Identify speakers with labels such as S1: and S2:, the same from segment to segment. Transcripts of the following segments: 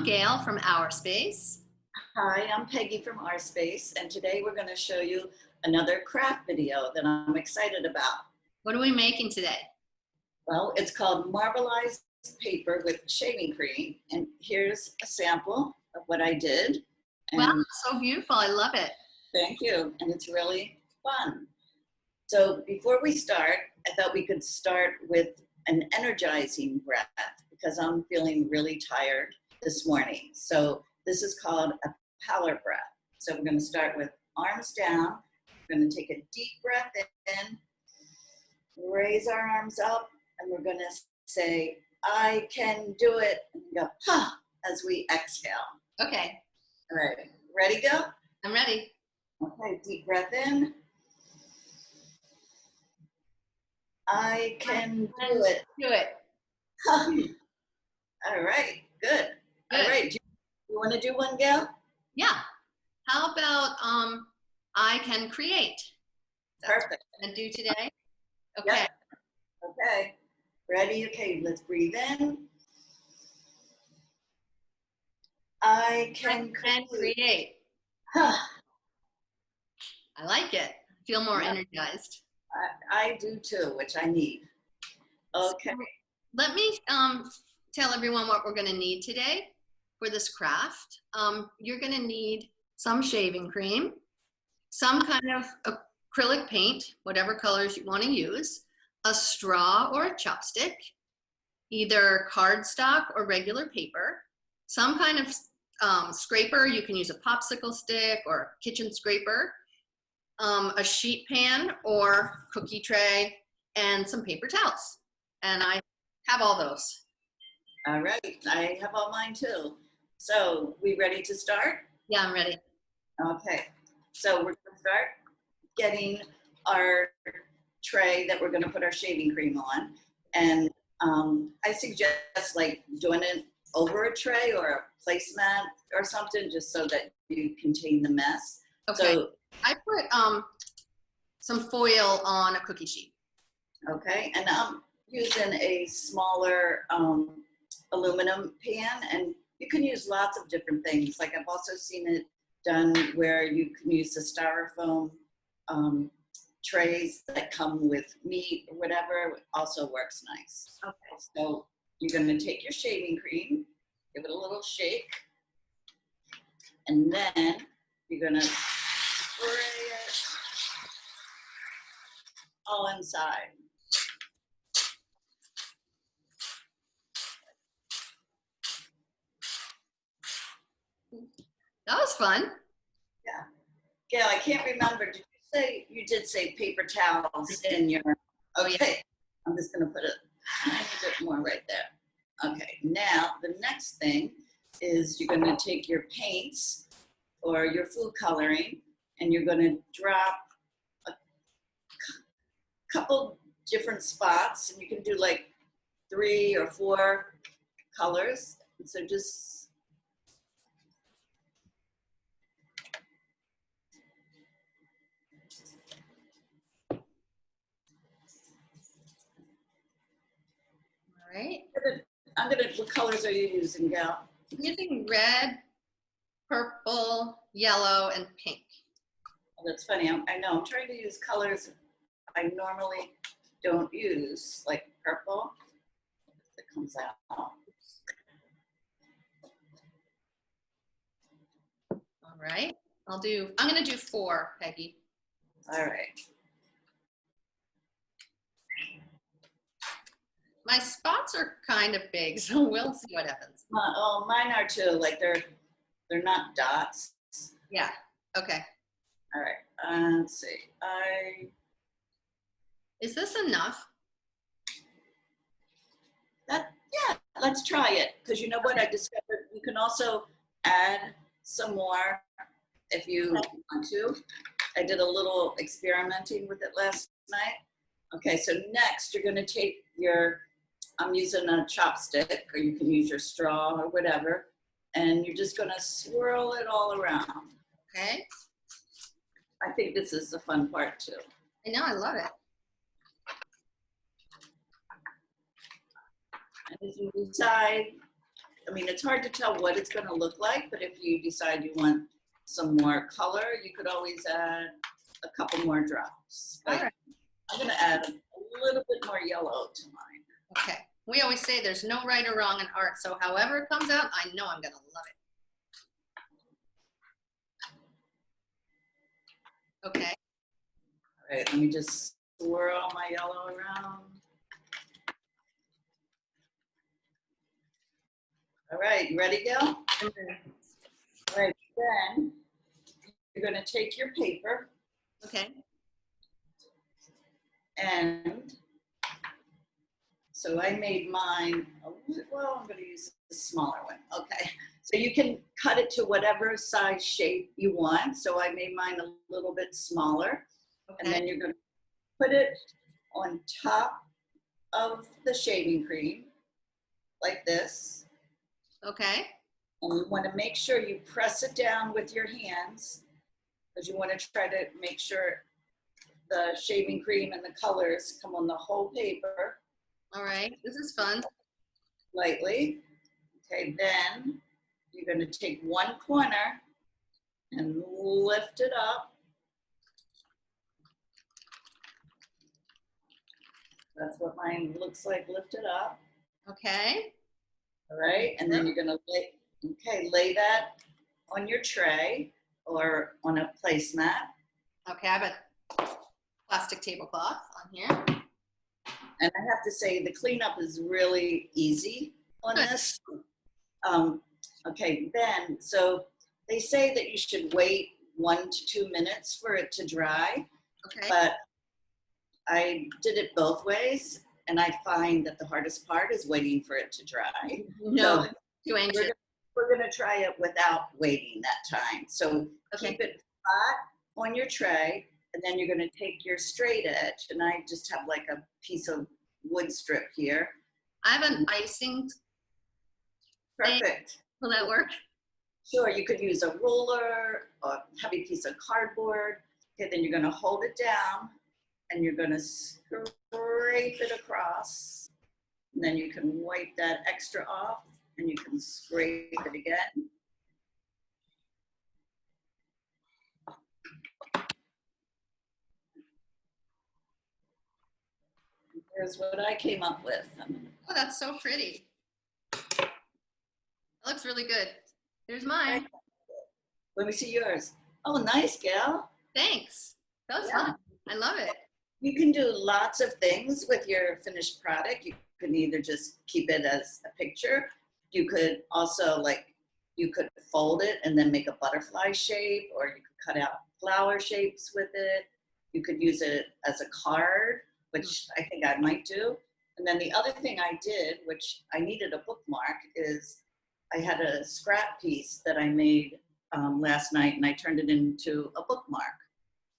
S1: I'm Gail from Our Space.
S2: Hi, I'm Peggy from Our Space, and today we're going to show you another craft video that I'm excited about.
S1: What are we making today?
S2: Well, it's called Marbleized paper with shaving cream, and here's a sample of what I did. And
S1: wow, so beautiful. I love it.
S2: thank you, and it's really fun. So before we start, I thought we could start with an energizing breath because I'm feeling really tired this morning. So this is called a power breath. So we're going to start with arms down. We're going to take a deep breath in, raise our arms up, and we're going to say, I can do it, and go, ha, as we exhale.
S1: Okay.
S2: All right, ready, go?
S1: I'm ready.
S2: Okay, deep breath in. I can do it.
S1: Do it.
S2: All right, good. All right, you want to do one, Gail?
S1: Yeah. How about I can create?
S2: Perfect.
S1: And do today? Okay.
S2: Yep. Okay. Ready? Okay, let's breathe in. I can
S1: create.
S2: Huh.
S1: I like it. I feel more energized.
S2: I do too, which I need. Okay.
S1: So let me tell everyone what we're going to need today for this craft. You're going to need some shaving cream, some kind of acrylic paint, whatever colors you want to use, a straw or a chopstick, either cardstock or regular paper, some kind of scraper. You can use a popsicle stick or kitchen scraper, a sheet pan or cookie tray, and some paper towels. And I have all those.
S2: All right, I have all mine too. So we ready to start?
S1: Yeah, I'm ready.
S2: Okay, so we're gonna start getting our tray that we're gonna put our shaving cream on. And I suggest like doing it over a tray or a placemat or something, just so that you contain the mess.
S1: Okay,
S2: so,
S1: I put some foil on a cookie sheet.
S2: Okay, and I'm using a smaller aluminum pan, and you can use lots of different things. Like I've also seen it done where you can use the styrofoam trays that come with meat or whatever. It also works nice. Okay, so you're going to take your shaving cream, give it a little shake, and then you're going to spray it all inside.
S1: That was fun.
S2: Yeah. Gail, I can't remember. Did you say, you did say paper towels in your, okay. I'm just going to put a tiny bit more right there. Okay, now the next thing is you're going to take your paints or your food coloring, and you're going to drop a couple different spots, and you can do like 3 or 4 colors. And so just
S1: Right.
S2: what colors are you using, Gail?
S1: I'm using red, purple, yellow, and pink.
S2: Oh, that's funny. I know. I'm trying to use colors I normally don't use, like purple. It comes out.
S1: All right. I'm going to do 4, Peggy.
S2: All right.
S1: My spots are kind of big, so we'll see what happens.
S2: Oh, mine are too. Like they're not dots.
S1: Yeah. Okay.
S2: All right. Let's see.
S1: Is this enough?
S2: Yeah. Let's try it, because you know what I discovered. You can also add some more if you want to. I did a little experimenting with it last night. Okay. So next, you're going to take your. I'm using a chopstick, or you can use your straw or whatever, and you're just going to swirl it all around.
S1: Okay.
S2: I think this is the fun part too.
S1: I know, I love it.
S2: And as you decide I mean, it's hard to tell what it's going to look like, but if you decide you want some more color, you could always add a couple more drops.
S1: All right.
S2: I'm going to add a little bit more yellow to mine.
S1: Okay. We always say there's no right or wrong in art, so however it comes out, I know I'm going to love it. Okay.
S2: All right, let me just swirl my yellow around. All right, you ready, Gail? All right, then you're going to take your paper.
S1: Okay.
S2: And so I made mine, well, I'm going to use the smaller one. Okay, so you can cut it to whatever size shape you want. So I made mine a little bit smaller.
S1: Okay.
S2: And then you're going to put it on top of the shaving cream like this.
S1: Okay.
S2: And you want to make sure you press it down with your hands because you want to try to make sure the shaving cream and the colors come on the whole paper.
S1: All right. This is fun.
S2: Lightly. Okay, then you're going to take one corner and lift it up. That's what mine looks like lifted up.
S1: Okay.
S2: All right, and then you're going to lay that on your tray or on a placemat.
S1: Okay, I have a plastic tablecloth on here.
S2: And I have to say the cleanup is really easy on this. Okay, then, so they say that you should wait 1 to 2 minutes for it to dry,
S1: Okay.
S2: but I did it both ways, and I find that the hardest part is waiting for it to dry.
S1: No,
S2: So
S1: too anxious.
S2: we're gonna try it without waiting that time. So
S1: Okay.
S2: keep it flat on your tray, and then you're gonna take your straight edge, and I just have like a piece of wood strip here.
S1: I have an icing.
S2: Perfect.
S1: Will that work?
S2: Sure, you could use a ruler, a heavy piece of cardboard. Okay, then you're gonna hold it down, and you're gonna scrape it across. And then you can wipe that extra off, and you can scrape it again. Here's what I came up with.
S1: Oh, that's so pretty. That looks really good. Here's mine.
S2: Let me see yours. Oh, nice, Gail.
S1: Thanks. That was
S2: Yeah.
S1: fun. I love it.
S2: You can do lots of things with your finished product. You can either just keep it as a picture. You could also you could fold it and then make a butterfly shape, or you could cut out flower shapes with it. You could use it as a card, which I think I might do. And then the other thing I did, which I needed a bookmark, is I had a scrap piece that I made last night, and I turned it into a bookmark.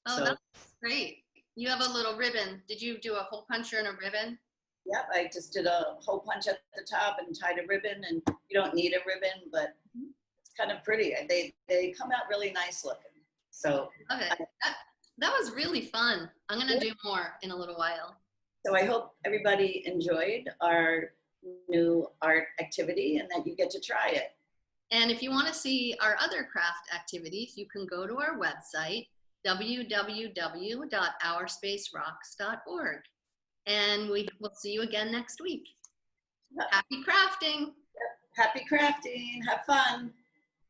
S1: Oh,
S2: So,
S1: that's great. You have a little ribbon. Did you do a hole puncher and a ribbon?
S2: yep, I just did a hole punch at the top and tied a ribbon, and you don't need a ribbon, but it's kind of pretty. They come out really nice looking. So,
S1: Love it. That was really fun. I'm going to do more in a little while.
S2: so I hope everybody enjoyed our new art activity and that you get to try it.
S1: And if you want to see our other craft activities, you can go to our website, www.ourspacerocks.org. And we will see you again next week. Happy crafting.
S2: Happy crafting. Have fun.